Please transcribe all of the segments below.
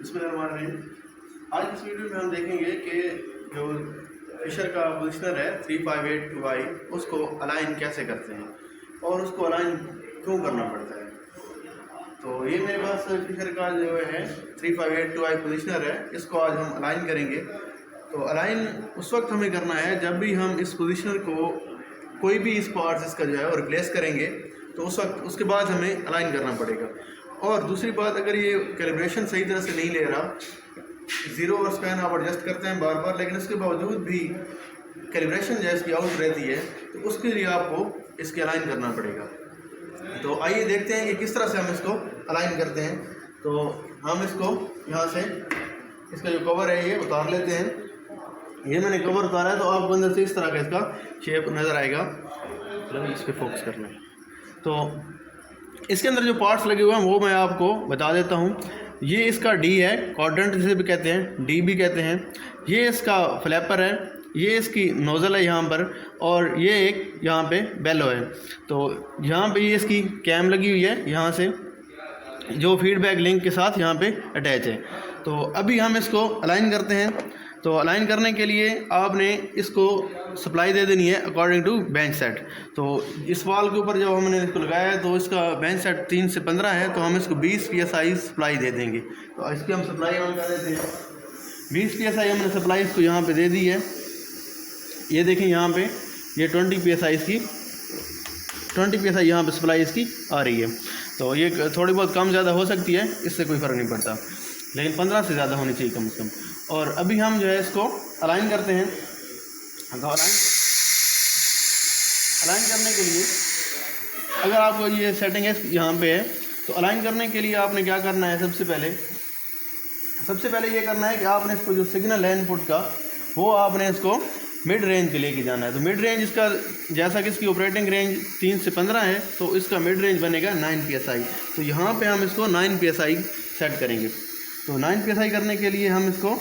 बिस्मिल्लाहिर्रहमानिर्रहीम। आज इस वीडियो में हम देखेंगे कि जो फिशर का पोजिशनर है 358Y उसको अलाइन कैसे करते हैं और उसको अलाइन क्यों करना पड़ता है। तो ये मेरे पास फिशर का जो है 358Y पोजिशनर है, इसको आज हम अलाइन करेंगे। तो अलाइन उस वक्त हमें करना है जब भी हम इस पोजिशनर को कोई भी इस पार्ट्स इसका जो है वो रिप्लेस करेंगे, तो उस वक्त उसके बाद हमें अलाइन करना पड़ेगा। और दूसरी बात, अगर ये कैलिब्रेशन सही तरह से नहीं ले रहा, ज़ीरो और स्पैन आप एडजस्ट करते हैं बार बार, लेकिन उसके बावजूद भी कैलिब्रेशन जो है इसकी आउट रहती है, तो उसके लिए आपको इसके अलाइन करना पड़ेगा। तो आइए देखते हैं कि किस तरह से हम इसको अलाइन करते हैं। तो हम इसको यहाँ से इसका जो कवर है ये उतार लेते हैं। ये मैंने कवर उतारा है, तो आपको अंदर से इस तरह का इसका शेप नज़र आएगा। इस पर फोकस करना है। तो इसके अंदर जो पार्ट्स लगे हुए हैं वो मैं आपको बता देता हूँ। ये इसका डी है, क्वाड्रेंट जिसे भी कहते हैं, डी भी कहते हैं। ये इसका फ्लैपर है, ये इसकी नोज़ल है यहाँ पर, और ये एक यहाँ पे बेलो है। तो यहाँ पे ये इसकी कैम लगी हुई है, यहाँ से जो फीडबैक लिंक के साथ यहाँ पे अटैच है। तो अभी हम इसको अलाइन करते हैं। तो अलाइन करने के लिए आपने इसको सप्लाई दे देनी है अकॉर्डिंग टू बेंच सेट। तो इस वाल के ऊपर जब हमने इसको लगाया है तो इसका बेंच सेट 3 से 15 है, तो हम इसको 20 PSI सप्लाई दे देंगे। तो इसकी हम सप्लाई ऑन कर देते हैं। 20 PSI हमने सप्लाई इसको यहाँ पे दे दी है। ये देखें यहाँ पे ये 20 PSI इसकी 20 PSI यहाँ पे सप्लाई इसकी आ रही है। तो ये थोड़ी बहुत कम ज़्यादा हो सकती है, इससे कोई फ़र्क नहीं पड़ता, लेकिन 15 से ज़्यादा होनी चाहिए कम से कम। और अभी हम जो है इसको अलाइन करते हैं। तो अलाइन करने के लिए अगर आपको ये सेटिंग है यहाँ पे है, तो अलाइन करने के लिए आपने क्या करना है, सबसे पहले ये करना है कि आपने इसको जो सिग्नल है इनपुट का, वो आपने इसको मिड रेंज पे लेके जाना है। तो मिड रेंज इसका, जैसा कि इसकी ऑपरेटिंग रेंज 3 से 15 है, तो इसका मिड रेंज बनेगा 9 PSI। तो यहाँ पे हम इसको 9 PSI सेट करेंगे। तो 9 PSI करने के लिए हम इसको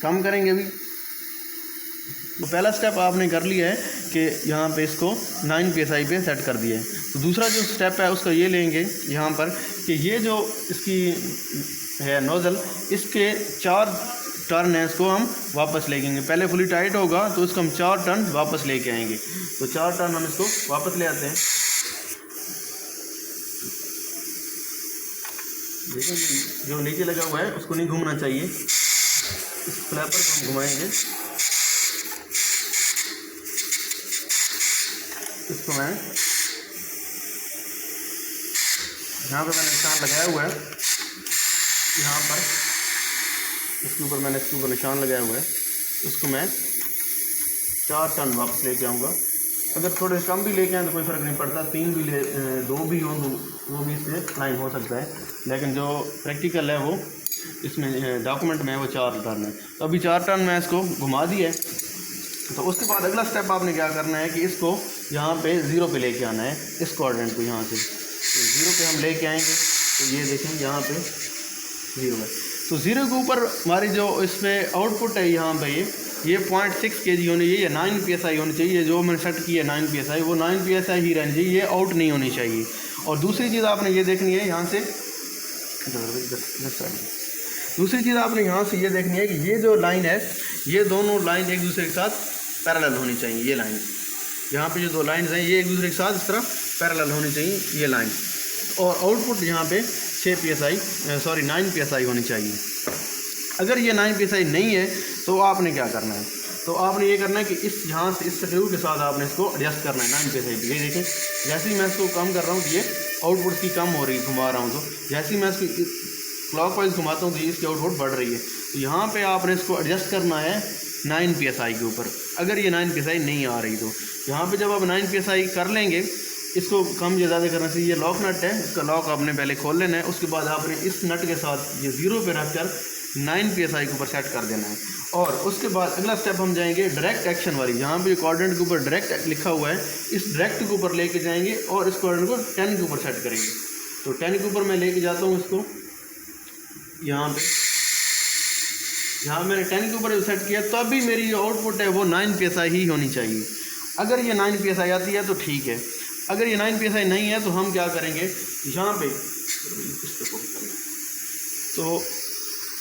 कम करेंगे अभी। तो पहला स्टेप आपने कर लिया है कि यहाँ पे इसको 9 PSI पे सेट कर दिया है। तो दूसरा जो स्टेप है उसका ये लेंगे यहाँ पर कि ये जो इसकी है नोज़ल, इसके 4 टर्न है, इसको हम वापस लेंगे। पहले फुली टाइट होगा तो इसको हम 4 टर्न वापस लेके आएंगे। तो 4 टर्न हम इसको वापस ले आते हैं। देखिए जो नीचे लगा हुआ है उसको नहीं घूमना चाहिए, इस फ्लैपर को हम घुमाएंगे। इसको मैं यहाँ पे मैंने निशान लगाया हुआ है, यहाँ पर इसके ऊपर मैंने इसके ऊपर निशान लगाया हुआ है। इसको मैं 4 टर्न वापस लेके आऊँगा। अगर थोड़े कम भी लेके आए तो कोई फ़र्क नहीं पड़ता, 3 भी 2 भी हो तो वो भी इससे लाइन हो सकता है, लेकिन जो प्रैक्टिकल है वो इसमें डॉक्यूमेंट में है वो 4 टर्न है। तो अभी 4 टर्न मैं इसको घुमा दिया है। तो उसके बाद अगला स्टेप आपने क्या करना है कि इसको यहाँ पे 0 पे लेके आना है, इस क्वाड्रेंट को यहाँ से। तो 0 पे हम लेके आएंगे। तो ये देखें यहाँ पे 0 है। तो 0 के ऊपर हमारी जो इस पर आउटपुट है यहाँ पे ये 0.6 kg होनी चाहिए, 9 PSI होनी चाहिए। जो मैंने सेट की है 9 PSI, वो 9 PSI ही रहनी चाहिए, ये आउट नहीं होनी चाहिए। और दूसरी चीज़ आपने ये देखनी है यहाँ से, दूसरी चीज़ आपने यहाँ से ये देखनी है कि ये जो लाइन है, ये दोनों लाइन एक दूसरे के साथ पैरेलल होनी चाहिए। ये लाइन यहाँ पे जो 2 लाइन्स हैं ये एक दूसरे के साथ इस तरह पैरेलल होनी चाहिए, ये लाइन। और आउटपुट यहाँ पे 9 PSI होनी चाहिए। अगर ये 9 PSI नहीं है तो आपने क्या करना है, तो आपने ये करना है कि इस यहाँ से इस स्क्रू के साथ आपने इसको एडजस्ट करना है 9 PSI पे। ये देखें, जैसे ही मैं इसको कम कर रहा हूँ, ये आउटपुट की कम हो रही, घुमा रहा हूँ, तो जैसे ही मैं इसको क्लॉकवाइज घुमाता हूँ तो इसकी आउटपुट बढ़ रही है। तो यहाँ पे आपने इसको एडजस्ट करना है 9 PSI के ऊपर। अगर ये 9 PSI नहीं आ रही तो यहाँ पे जब आप 9 PSI कर लेंगे, इसको कम या ज़्यादा करना चाहिए। ये लॉक नट है, इसका लॉक आपने पहले खोल लेना है। उसके बाद आपने इस नट के साथ ये 0 पे रख कर 9 PSI के ऊपर सेट कर देना है। और उसके बाद अगला स्टेप हम जाएंगे डायरेक्ट एक्शन वाली। यहाँ पे क्वाड्रेंट के ऊपर डायरेक्ट लिखा हुआ है, इस डायरेक्ट के ऊपर लेके जाएंगे और इस क्वाड्रेंट को 10 के ऊपर सेट करेंगे। तो 10 के ऊपर मैं लेके जाता हूँ इसको, यहाँ मैंने 10 के ऊपर सेट किया, तो अभी मेरी जो आउटपुट है वो 9 PSI ही होनी चाहिए। अगर ये 9 PSI आती है तो ठीक है, अगर ये 9 PSI नहीं है तो हम क्या करेंगे, यहाँ पे तो